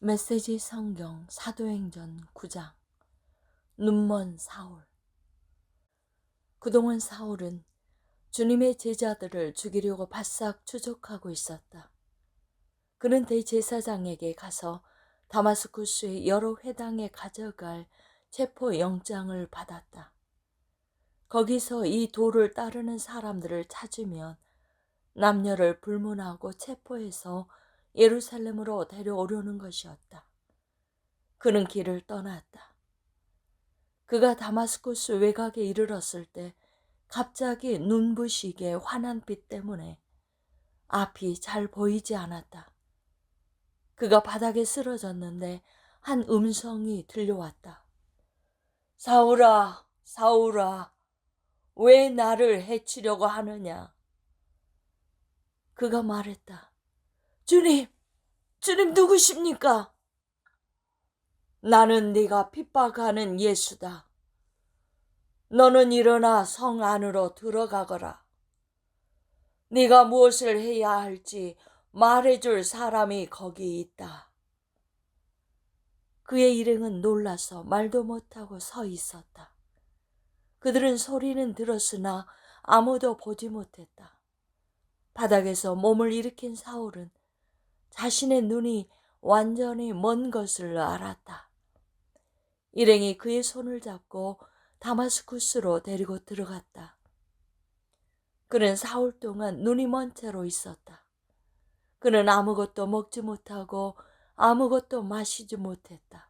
메시지 성경 사도행전 9장. 눈먼 사울. 그동안 사울은 주님의 제자들을 죽이려고 바싹 추적하고 있었다. 그는 대제사장에게 가서 다마스쿠스의 여러 회당에 가져갈 체포 영장을 받았다. 거기서 이 도를 따르는 사람들을 찾으면 남녀를 불문하고 체포해서 예루살렘으로 데려오려는 것이었다. 그는 길을 떠났다. 그가 다마스쿠스 외곽에 이르렀을 때 갑자기 눈부시게 환한 빛 때문에 앞이 잘 보이지 않았다. 그가 바닥에 쓰러졌는데 한 음성이 들려왔다. 사울아, 사울아, 왜 나를 해치려고 하느냐? 그가 말했다. 주님, 주님 누구십니까? 나는 네가 핍박하는 예수다. 너는 일어나 성 안으로 들어가거라. 네가 무엇을 해야 할지 말해줄 사람이 거기 있다. 그의 일행은 놀라서 말도 못하고 서 있었다. 그들은 소리는 들었으나 아무도 보지 못했다. 바닥에서 몸을 일으킨 사울은 자신의 눈이 완전히 먼 것을 알았다. 일행이 그의 손을 잡고 다마스쿠스로 데리고 들어갔다. 그는 사흘 동안 눈이 먼 채로 있었다. 그는 아무것도 먹지 못하고 아무것도 마시지 못했다.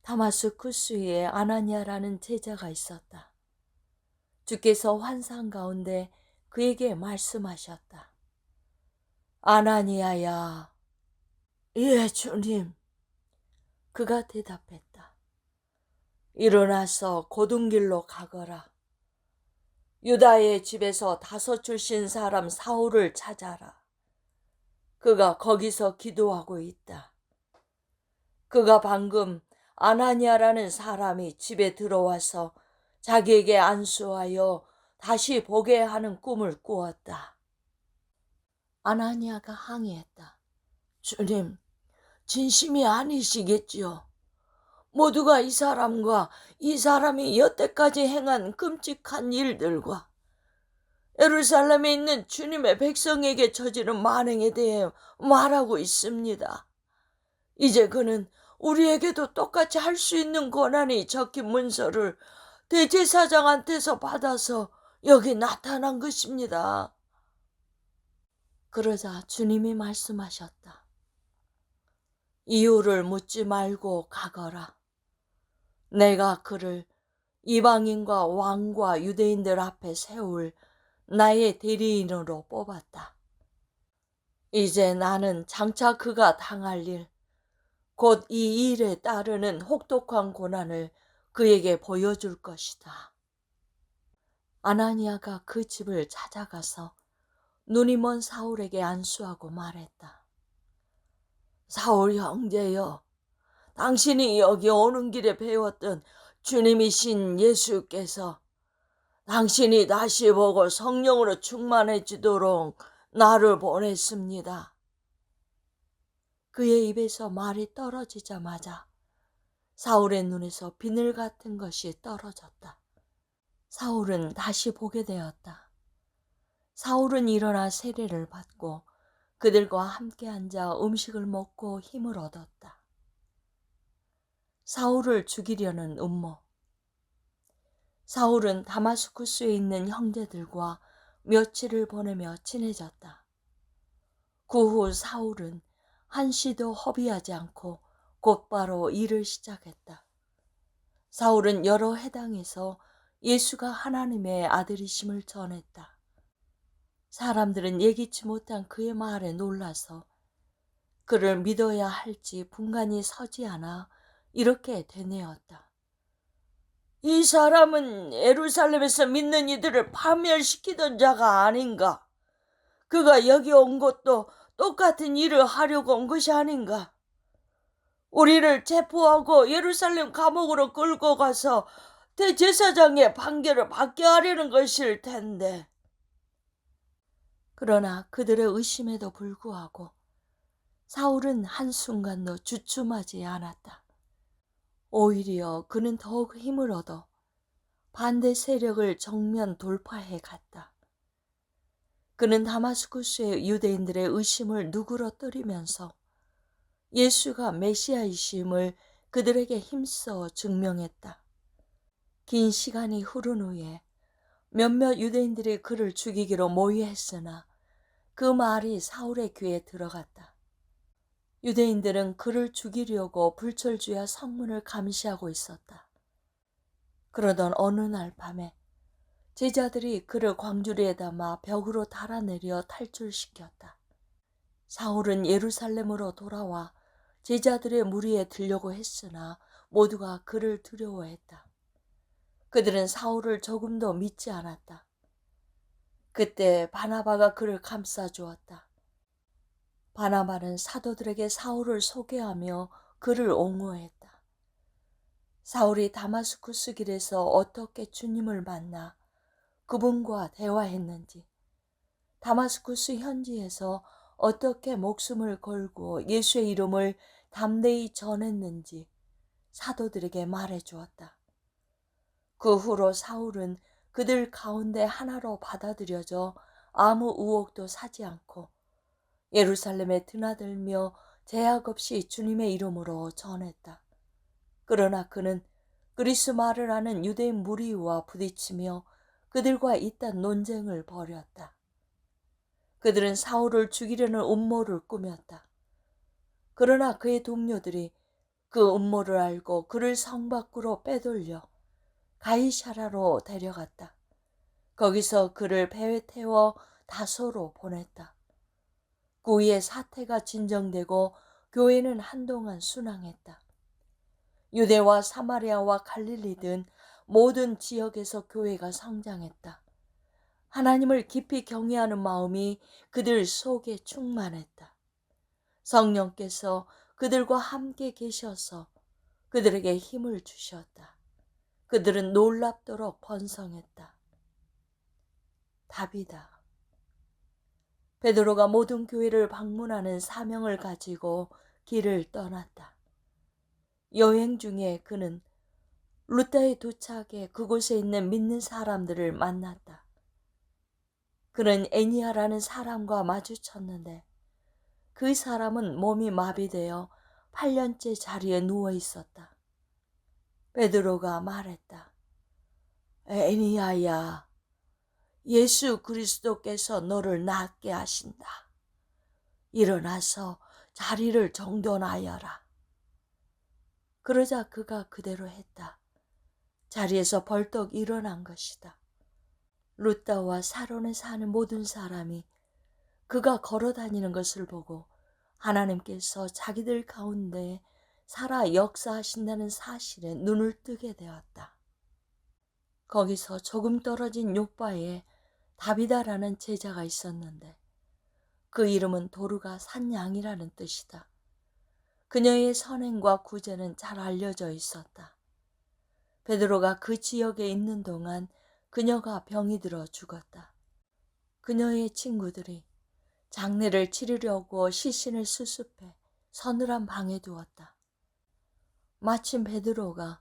다마스쿠스에 아나니아라는 제자가 있었다. 주께서 환상 가운데 그에게 말씀하셨다. 아나니아야. 예, 주님. 그가 대답했다. 일어나서 고둔길로 가거라. 유다의 집에서 다섯 출신 사람 사울을 찾아라. 그가 거기서 기도하고 있다. 그가 방금 아나니아라는 사람이 집에 들어와서 자기에게 안수하여 다시 보게 하는 꿈을 꾸었다. 아나니아가 항의했다. 주님, 진심이 아니시겠지요? 모두가 이 사람과 이 사람이 여태까지 행한 끔찍한 일들과 예루살렘에 있는 주님의 백성에게 저지른 만행에 대해 말하고 있습니다. 이제 그는 우리에게도 똑같이 할 수 있는 권한이 적힌 문서를 대제사장한테서 받아서 여기 나타난 것입니다. 그러자 주님이 말씀하셨다. 이유를 묻지 말고 가거라. 내가 그를 이방인과 왕과 유대인들 앞에 세울 나의 대리인으로 뽑았다. 이제 나는 장차 그가 당할 일, 곧 이 일에 따르는 혹독한 고난을 그에게 보여줄 것이다. 아나니아가 그 집을 찾아가서 눈이 먼 사울에게 안수하고 말했다. 사울 형제여, 당신이 여기 오는 길에 배웠던 주님이신 예수께서 당신이 다시 보고 성령으로 충만해지도록 나를 보냈습니다. 그의 입에서 말이 떨어지자마자 사울의 눈에서 비늘 같은 것이 떨어졌다. 사울은 다시 보게 되었다. 사울은 일어나 세례를 받고 그들과 함께 앉아 음식을 먹고 힘을 얻었다. 사울을 죽이려는 음모. 사울은 다마스쿠스에 있는 형제들과 며칠을 보내며 친해졌다. 그 후 사울은 한시도 허비하지 않고 곧바로 일을 시작했다. 사울은 여러 회당에서 예수가 하나님의 아들이심을 전했다. 사람들은 예기치 못한 그의 말에 놀라서 그를 믿어야 할지 분간이 서지 않아 이렇게 되뇌었다. 이 사람은 예루살렘에서 믿는 이들을 파멸시키던 자가 아닌가? 그가 여기 온 것도 똑같은 일을 하려고 온 것이 아닌가? 우리를 체포하고 예루살렘 감옥으로 끌고 가서 대제사장의 판결을 받게 하려는 것일 텐데. 그러나 그들의 의심에도 불구하고 사울은 한순간도 주춤하지 않았다. 오히려 그는 더욱 힘을 얻어 반대 세력을 정면 돌파해 갔다. 그는 다마스쿠스의 유대인들의 의심을 누그러뜨리면서 예수가 메시아이심을 그들에게 힘써 증명했다. 긴 시간이 흐른 후에 몇몇 유대인들이 그를 죽이기로 모의했으나 그 말이 사울의 귀에 들어갔다. 유대인들은 그를 죽이려고 불철주야 성문을 감시하고 있었다. 그러던 어느 날 밤에 제자들이 그를 광주리에 담아 벽으로 달아내려 탈출시켰다. 사울은 예루살렘으로 돌아와 제자들의 무리에 들려고 했으나 모두가 그를 두려워했다. 그들은 사울을 조금도 믿지 않았다. 그때 바나바가 그를 감싸주었다. 바나바는 사도들에게 사울을 소개하며 그를 옹호했다. 사울이 다마스쿠스 길에서 어떻게 주님을 만나 그분과 대화했는지, 다마스쿠스 현지에서 어떻게 목숨을 걸고 예수의 이름을 담대히 전했는지 사도들에게 말해 주었다. 그 후로 사울은 그들 가운데 하나로 받아들여져 아무 의혹도 사지 않고 예루살렘에 드나들며 제약 없이 주님의 이름으로 전했다. 그러나 그는 그리스 말을 아는 유대인 무리와 부딪히며 그들과 잇단 논쟁을 벌였다. 그들은 사울을 죽이려는 음모를 꾸몄다. 그러나 그의 동료들이 그 음모를 알고 그를 성 밖으로 빼돌려 가이사라로 데려갔다. 거기서 그를 배에 태워 다소로 보냈다. 그 후에 사태가 진정되고 교회는 한동안 순항했다. 유대와 사마리아와 갈릴리 등 모든 지역에서 교회가 성장했다. 하나님을 깊이 경외하는 마음이 그들 속에 충만했다. 성령께서 그들과 함께 계셔서 그들에게 힘을 주셨다. 그들은 놀랍도록 번성했다. 답이다. 베드로가 모든 교회를 방문하는 사명을 가지고 길을 떠났다. 여행 중에 그는 루다에 도착해 그곳에 있는 믿는 사람들을 만났다. 그는 애니아라는 사람과 마주쳤는데 그 사람은 몸이 마비되어 8년째 자리에 누워 있었다. 베드로가 말했다. 애니아야, 예수 그리스도께서 너를 낫게 하신다. 일어나서 자리를 정돈하여라. 그러자 그가 그대로 했다. 자리에서 벌떡 일어난 것이다. 루다와 사론에 사는 모든 사람이 그가 걸어다니는 것을 보고 하나님께서 자기들 가운데 살아 역사하신다는 사실에 눈을 뜨게 되었다. 거기서 조금 떨어진 요바에 다비다라는 제자가 있었는데 그 이름은 도르가 산 양이라는 뜻이다. 그녀의 선행과 구제는 잘 알려져 있었다. 베드로가 그 지역에 있는 동안 그녀가 병이 들어 죽었다. 그녀의 친구들이 장례를 치르려고 시신을 수습해 서늘한 방에 두었다. 마침 베드로가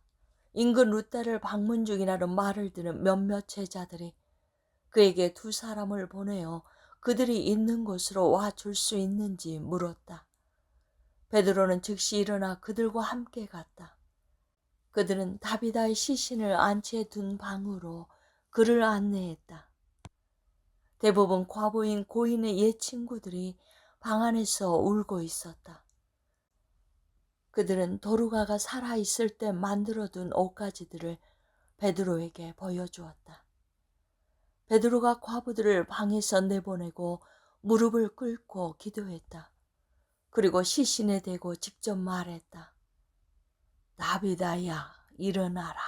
인근 루다를 방문 중이라는 말을 들은 몇몇 제자들이 그에게 두 사람을 보내어 그들이 있는 곳으로 와줄 수 있는지 물었다. 베드로는 즉시 일어나 그들과 함께 갔다. 그들은 다비다의 시신을 안치해 둔 방으로 그를 안내했다. 대부분 과부인 고인의 옛 친구들이 방 안에서 울고 있었다. 그들은 도르가가 살아있을 때 만들어둔 옷가지들을 베드로에게 보여주었다. 베드로가 과부들을 방에서 내보내고 무릎을 꿇고 기도했다. 그리고 시신에 대고 직접 말했다. 다비다야, 일어나라.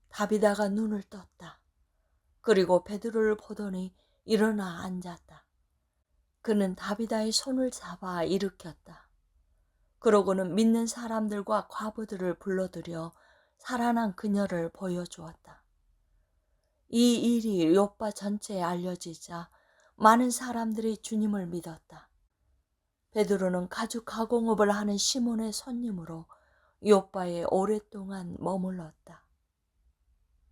다비다가 눈을 떴다. 그리고 베드로를 보더니 일어나 앉았다. 그는 다비다의 손을 잡아 일으켰다. 그러고는 믿는 사람들과 과부들을 불러들여 살아난 그녀를 보여주었다. 이 일이 요파 전체에 알려지자 많은 사람들이 주님을 믿었다. 베드로는 가죽 가공업을 하는 시몬의 손님으로 요빠에 오랫동안 머물렀다.